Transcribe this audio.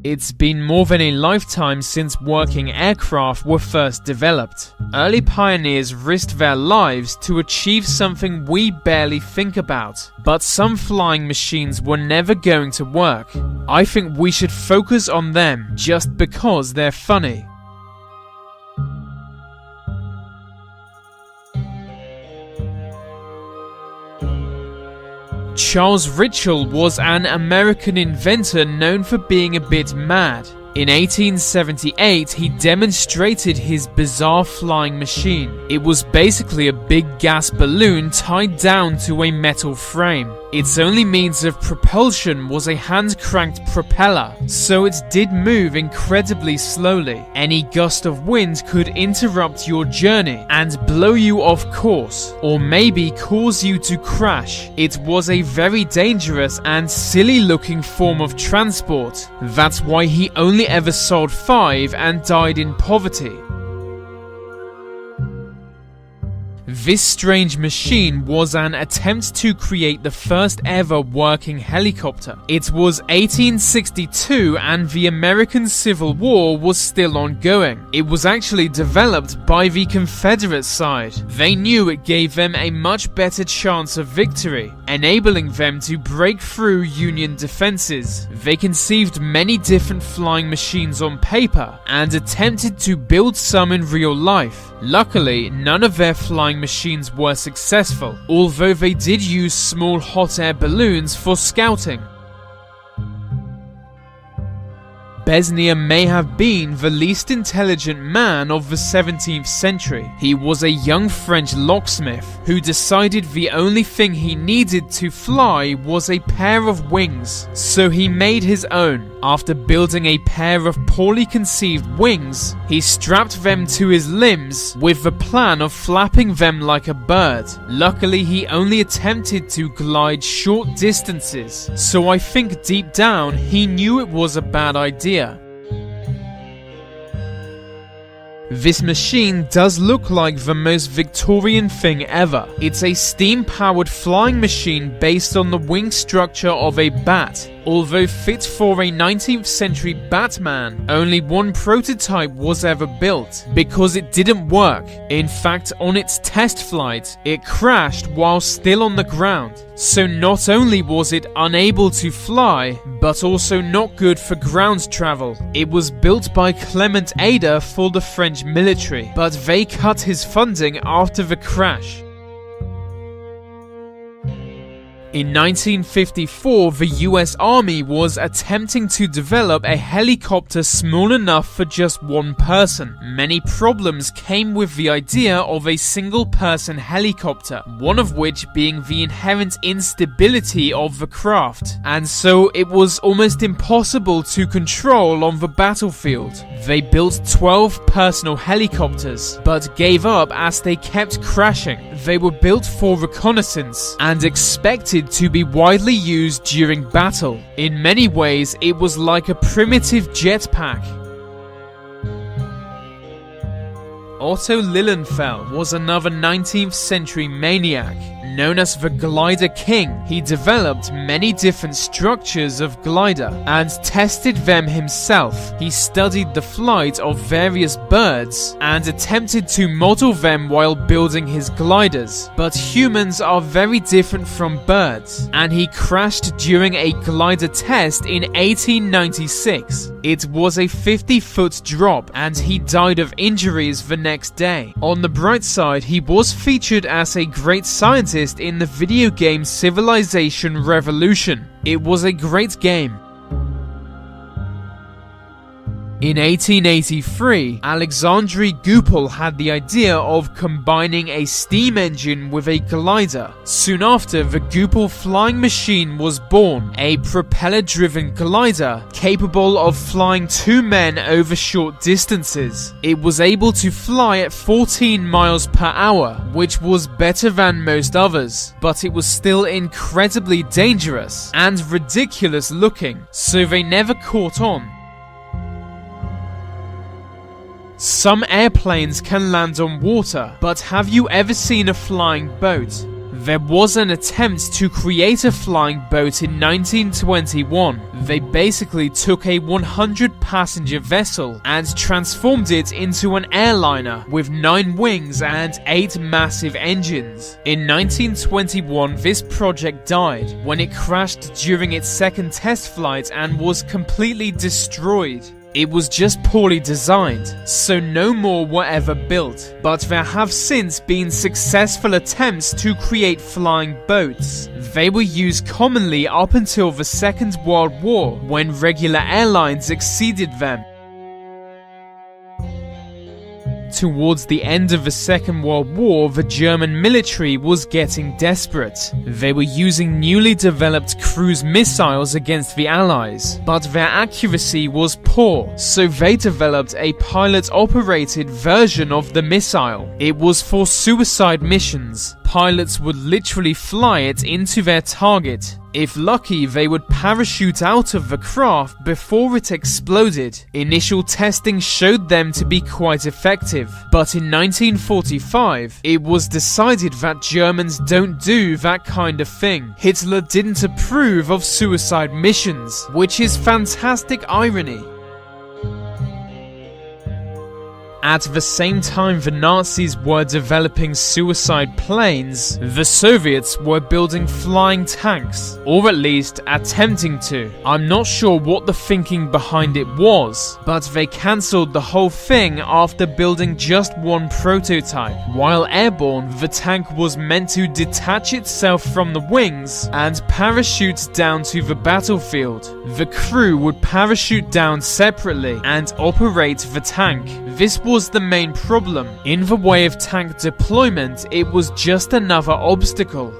It's been more than a lifetime since working aircraft were first developed. Early pioneers risked their lives to achieve something we barely think about. But some flying machines were never going to work. I think we should focus on them just because they're funny. Charles Ritchell was an American inventor known for being a bit mad. In 1878, he demonstrated his bizarre flying machine. It was basically a big gas balloon tied down to a metal frame. Its only means of propulsion was a hand-cranked propeller, so it did move incredibly slowly. Any gust of wind could interrupt your journey and blow you off course, or maybe cause you to crash. It was a very dangerous and silly-looking form of transport. That's why he only ever sold 5 and died in poverty. This strange machine was an attempt to create the first ever working helicopter. It was 1862 and the American Civil War was still ongoing. It was actually developed by the Confederate side. They knew it gave them a much better chance of victory, enabling them to break through Union defenses. They conceived many different flying machines on paper and attempted to build some in real life. Luckily, none of their flying machines were successful, although they did use small hot air balloons for scouting. Besnier may have been the least intelligent man of the 17th century. He was a young French locksmith who decided the only thing he needed to fly was a pair of wings, so he made his own. After building a pair of poorly conceived wings, he strapped them to his limbs with the plan of flapping them like a bird. Luckily, he only attempted to glide short distances, so I think deep down he knew it was a bad idea. This machine does look like the most Victorian thing ever. It's a steam-powered flying machine based on the wing structure of a bat. Although fit for a 19th century Batman, only one prototype was ever built, because it didn't work. In fact, on its test flight, it crashed while still on the ground. So not only was it unable to fly, but also not good for ground travel. It was built by Clement Ader for the French military, but they cut his funding after the crash. In 1954, the US Army was attempting to develop a helicopter small enough for just one person. Many problems came with the idea of a single-person helicopter, one of which being the inherent instability of the craft, and so it was almost impossible to control on the battlefield. They built 12 personal helicopters, but gave up as they kept crashing. They were built for reconnaissance and expected to be widely used during battle. In many ways, it was like a primitive jetpack. Otto Lilienfeld was another 19th century maniac. Known as the Glider King, he developed many different structures of glider and tested them himself. He studied the flight of various birds and attempted to model them while building his gliders. But humans are very different from birds, and he crashed during a glider test in 1896. It was a 50-foot drop, and he died of injuries the next day. On the bright side, he was featured as a great scientist in the video game Civilization Revolution. It was a great game. In 1883, Alexandre Goupil had the idea of combining a steam engine with a glider. Soon after, the Goupil flying machine was born, a propeller-driven glider capable of flying 2 men over short distances. It was able to fly at 14 miles per hour, which was better than most others, but it was still incredibly dangerous and ridiculous looking, so they never caught on. Some airplanes can land on water, but have you ever seen a flying boat? There was an attempt to create a flying boat in 1921. They basically took a 100-passenger vessel and transformed it into an airliner with 9 wings and 8 massive engines. In 1921, this project died when it crashed during its second test flight and was completely destroyed. It was just poorly designed, so no more were ever built, but there have since been successful attempts to create flying boats. They were used commonly up until the Second World War, when regular airlines exceeded them. Towards the end of the Second World War, the German military was getting desperate. They were using newly developed cruise missiles against the Allies, but their accuracy was poor, so they developed a pilot-operated version of the missile. It was for suicide missions. Pilots would literally fly it into their target. If lucky, they would parachute out of the craft before it exploded. Initial testing showed them to be quite effective, but in 1945, it was decided that Germans don't do that kind of thing. Hitler didn't approve of suicide missions, which is fantastic irony. At the same time the Nazis were developing suicide planes, the Soviets were building flying tanks, or at least attempting to. I'm not sure what the thinking behind it was, but they cancelled the whole thing after building just one prototype. While airborne, the tank was meant to detach itself from the wings and parachute down to the battlefield. The crew would parachute down separately and operate the tank. This was the main problem. In the way of tank deployment, it was just another obstacle.